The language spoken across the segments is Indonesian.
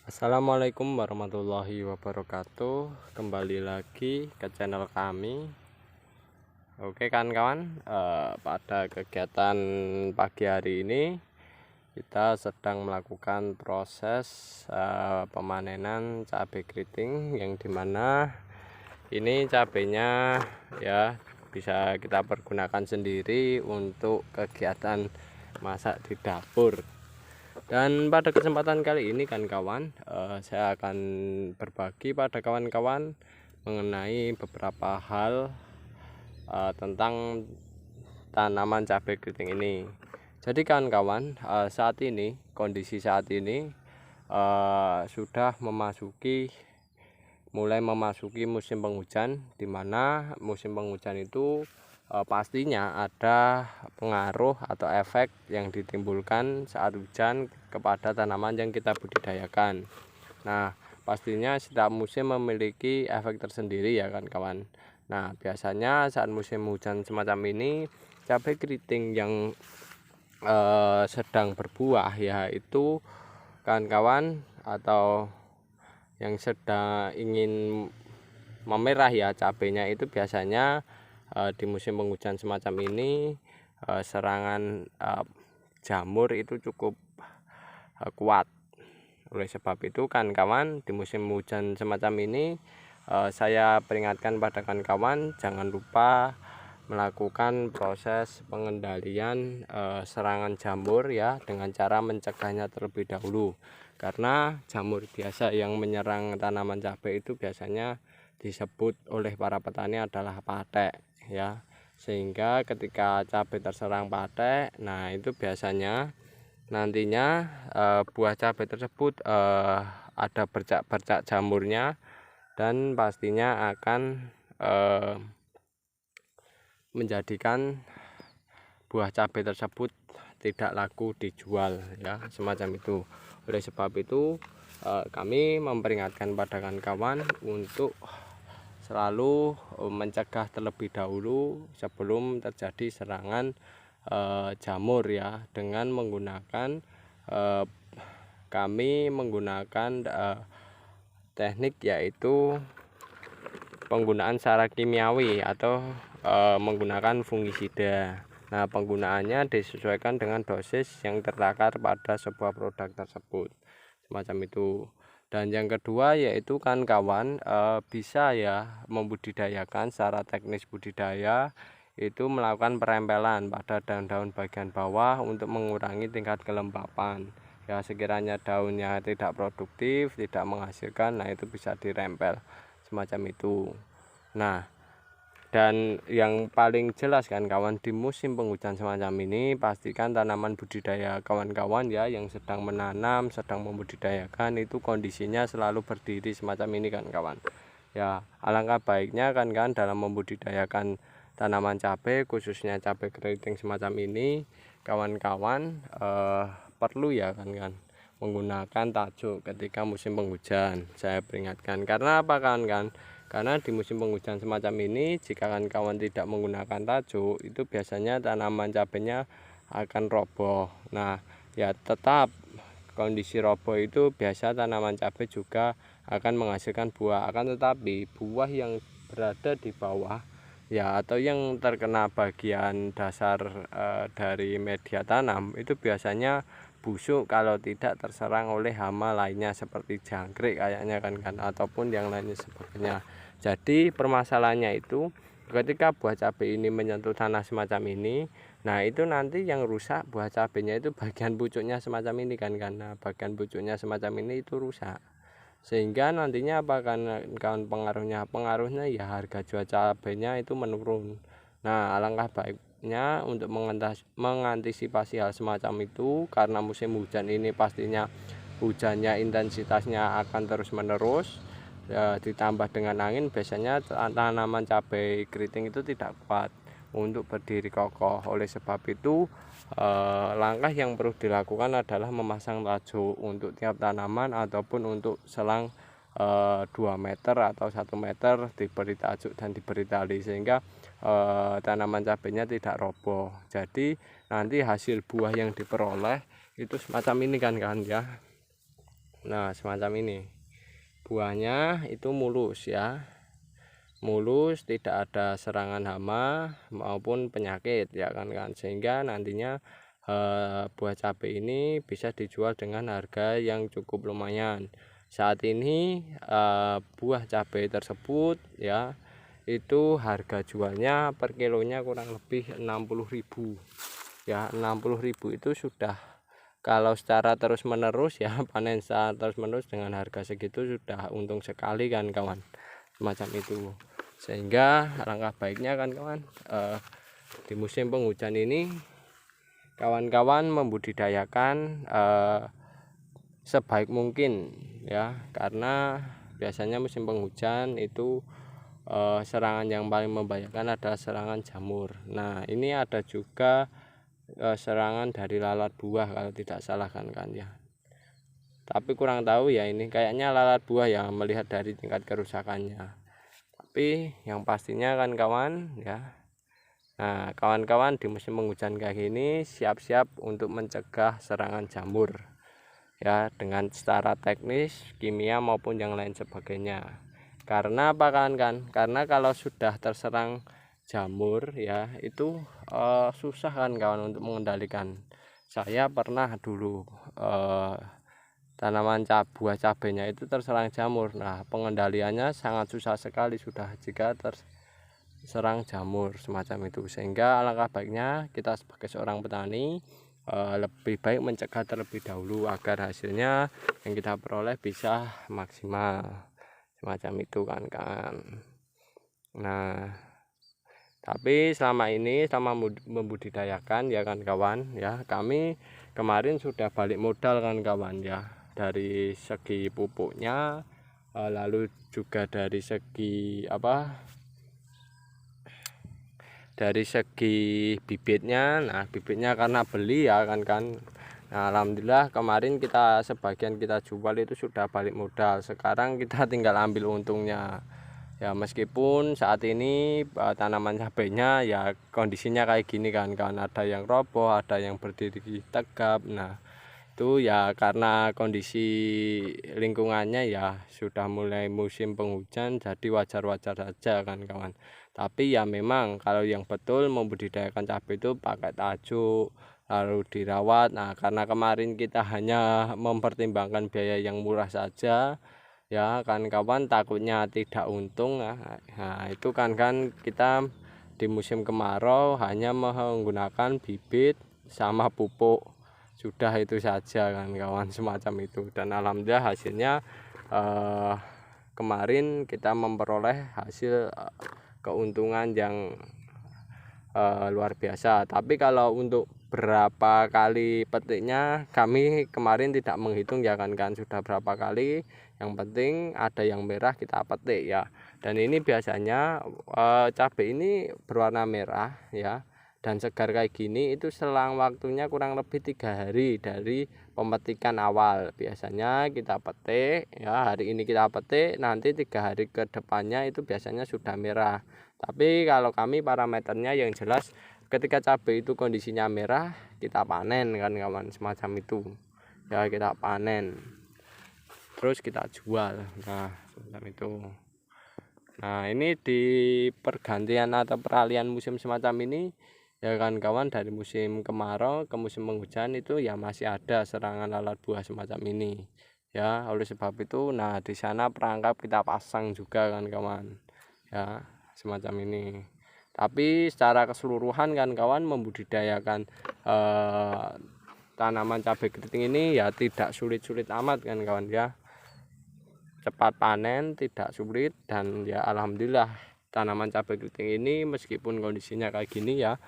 Assalamualaikum warahmatullahi wabarakatuh. Kembali lagi ke channel kami. Oke kan kawan, pada kegiatan pagi hari ini kita sedang melakukan proses pemanenan cabai keriting, yang dimana ini cabainya ya bisa kita pergunakan sendiri untuk kegiatan masak di dapur. Dan pada kesempatan kali ini kan kawan, saya akan berbagi pada kawan-kawan mengenai beberapa hal tentang tanaman cabai keriting ini. Jadi kawan-kawan, kondisi saat ini sudah mulai memasuki musim penghujan, di mana musim penghujan itu pastinya ada pengaruh atau efek yang ditimbulkan saat hujan kepada tanaman yang kita budidayakan. Nah, pastinya setiap musim memiliki efek tersendiri ya kan kawan. Nah, biasanya saat musim hujan semacam ini, cabai keriting yang sedang berbuah yaitu kawan-kawan atau yang sedang ingin memerah ya cabenya, itu biasanya di musim penghujan semacam ini serangan jamur itu cukup kuat. Oleh sebab itu kan kawan, di musim hujan semacam ini saya peringatkan pada kawan-kawan jangan lupa melakukan proses pengendalian serangan jamur ya, dengan cara mencegahnya terlebih dahulu. Karena jamur biasa yang menyerang tanaman cabai itu biasanya disebut oleh para petani adalah patek ya. Sehingga ketika cabai terserang patek, nah itu biasanya nantinya buah cabai tersebut ada bercak-bercak jamurnya, dan pastinya akan menjadikan buah cabai tersebut tidak laku dijual ya, semacam itu. Oleh sebab itu kami memperingatkan pada kawan-kawan untuk selalu mencegah terlebih dahulu sebelum terjadi serangan jamur ya, dengan menggunakan kami menggunakan teknik yaitu penggunaan secara kimiawi atau menggunakan fungisida. Nah, penggunaannya disesuaikan dengan dosis yang tertakar pada sebuah produk tersebut, semacam itu. Dan yang kedua yaitu kan kawan, bisa ya membudidayakan secara teknis budidaya itu melakukan perempelan pada daun-daun bagian bawah untuk mengurangi tingkat kelembapan ya. Sekiranya daunnya tidak produktif, tidak menghasilkan, nah itu bisa dirempel semacam itu. Nah, dan yang paling jelas kan kawan, di musim penghujan semacam ini pastikan tanaman budidaya kawan-kawan ya yang sedang menanam, sedang membudidayakan, itu kondisinya selalu berdiri semacam ini kan kawan ya. Alangkah baiknya kan dalam membudidayakan tanaman cabai, khususnya cabai keriting semacam ini, kawan-kawan perlu ya kan menggunakan tajuk ketika musim penghujan. Saya peringatkan karena apa kan, karena di musim penghujan semacam ini jika kawan-kawan tidak menggunakan tajuk, itu biasanya tanaman cabainya akan roboh. Nah ya, tetap kondisi roboh itu biasa tanaman cabai juga akan menghasilkan buah, akan tetapi buah yang berada di bawah ya, atau yang terkena bagian dasar dari media tanam, itu biasanya busuk kalau tidak terserang oleh hama lainnya seperti jangkrik kayaknya kan ataupun yang lainnya sebagainya. Jadi permasalahannya itu ketika buah cabai ini menyentuh tanah semacam ini, nah itu nanti yang rusak buah cabainya itu bagian pucuknya semacam ini kan, karena bagian pucuknya semacam ini itu rusak, sehingga nantinya apa kan pengaruhnya ya harga jual cabainya itu menurun. Nah, alangkah baiknya untuk mengantisipasi hal semacam itu, karena musim hujan ini pastinya hujannya intensitasnya akan terus menerus ya, ditambah dengan angin, biasanya tanaman cabai keriting itu tidak kuat untuk berdiri kokoh. Oleh sebab itu langkah yang perlu dilakukan adalah memasang tajuk untuk tiap tanaman ataupun untuk selang 2 meter atau 1 meter diberi tajuk dan diberi tali, sehingga tanaman cabainya tidak roboh. Jadi nanti hasil buah yang diperoleh itu semacam ini kan ya. Nah, semacam ini. Buahnya itu mulus ya. Mulus, tidak ada serangan hama maupun penyakit ya kan, sehingga nantinya buah cabai ini bisa dijual dengan harga yang cukup lumayan. Saat ini buah cabai tersebut ya itu harga jualnya per kilonya kurang lebih 60.000 ya. 60.000 itu sudah, kalau secara terus menerus ya, panen secara terus menerus dengan harga segitu sudah untung sekali kan kawan, semacam itu. Sehingga langkah baiknya kan kawan, di musim penghujan ini kawan-kawan membudidayakan sebaik mungkin ya, karena biasanya musim penghujan itu serangan yang paling membahayakan adalah serangan jamur. Nah, ini ada juga serangan dari lalat buah kalau tidak salah kan ya. Tapi kurang tahu ya, ini kayaknya lalat buah ya, melihat dari tingkat kerusakannya. Tapi yang pastinya kan kawan ya, nah kawan-kawan di musim penghujan kayak gini siap-siap untuk mencegah serangan jamur ya, dengan secara teknis, kimia maupun yang lain sebagainya. Karena apa kan, karena kalau sudah terserang jamur ya itu susah kan kawan untuk mengendalikan. Saya pernah dulu tanaman buah cabenya itu terserang jamur. Nah, pengendaliannya sangat susah sekali sudah jika terserang jamur semacam itu. Sehingga alangkah baiknya kita sebagai seorang petani lebih baik mencegah terlebih dahulu agar hasilnya yang kita peroleh bisa maksimal semacam itu kan. Nah, tapi selama ini selama membudidayakan ya kan kawan ya, kami kemarin sudah balik modal kan kawan ya, dari segi pupuknya, lalu juga dari segi dari segi bibitnya. Nah, bibitnya karena beli ya kan. Nah, alhamdulillah kemarin kita sebagian kita jual itu sudah balik modal. Sekarang kita tinggal ambil untungnya ya, meskipun saat ini tanaman cabenya ya kondisinya kayak gini kan, ada yang roboh, ada yang berdiri tegap. Nah, itu ya karena kondisi lingkungannya ya sudah mulai musim penghujan, jadi wajar-wajar saja kan kawan. Tapi ya memang kalau yang betul membudidayakan cabai itu pakai tajuk, lalu dirawat. Nah, karena kemarin kita hanya mempertimbangkan biaya yang murah saja ya kan kawan, takutnya tidak untung. Nah, itu kan kita di musim kemarau hanya menggunakan bibit sama pupuk, sudah itu saja kan kawan, semacam itu. Dan alhamdulillah hasilnya kemarin kita memperoleh hasil keuntungan yang luar biasa. Tapi kalau untuk berapa kali petiknya kami kemarin tidak menghitung ya kan, sudah berapa kali, yang penting ada yang merah kita petik ya. Dan ini biasanya cabai ini berwarna merah ya dan segar kayak gini itu selang waktunya kurang lebih 3 hari dari pemetikan awal. Biasanya kita petik ya, hari ini kita petik, nanti 3 hari ke depannya itu biasanya sudah merah. Tapi kalau kami parameternya yang jelas ketika cabai itu kondisinya merah kita panen kan kawan, semacam itu ya, kita panen terus kita jual. Nah, semacam itu. Nah, ini di pergantian atau peralihan musim semacam ini ya kan kawan, dari musim kemarau ke musim penghujan itu ya masih ada serangan lalat buah semacam ini ya. Oleh sebab itu, nah di sana perangkap kita pasang juga kan kawan ya, semacam ini. Tapi secara keseluruhan kan kawan, membudidayakan tanaman cabai keriting ini ya tidak sulit-sulit amat kan kawan ya, cepat panen, tidak sulit. Dan ya alhamdulillah tanaman cabai keriting ini meskipun kondisinya kayak gini ya,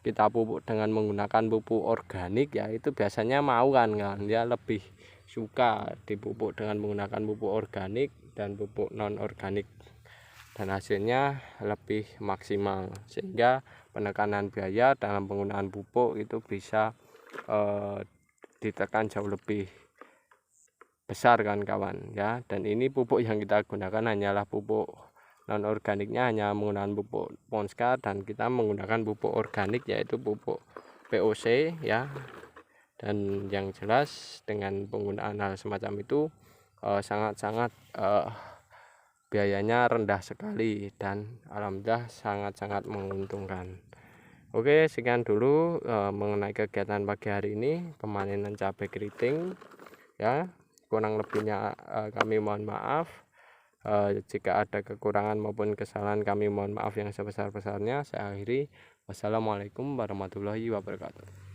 kita pupuk dengan menggunakan pupuk organik ya, itu biasanya mau kan ya, lebih suka dipupuk dengan menggunakan pupuk organik dan pupuk non organik, dan hasilnya lebih maksimal. Sehingga penekanan biaya dalam penggunaan pupuk itu bisa ditekan jauh lebih besar kan kawan ya. Dan ini pupuk yang kita gunakan hanyalah pupuk non organiknya, hanya menggunakan pupuk Ponska, dan kita menggunakan pupuk organik yaitu pupuk POC ya. Dan yang jelas dengan penggunaan hal semacam itu sangat-sangat biayanya rendah sekali dan alhamdulillah sangat-sangat menguntungkan. Oke, sekian dulu mengenai kegiatan pagi hari ini pemanenan cabai keriting ya. Kurang lebihnya kami mohon maaf. Jika ada kekurangan maupun kesalahan kami mohon maaf yang sebesar-besarnya. Saya akhiri. Wassalamualaikum warahmatullahi wabarakatuh.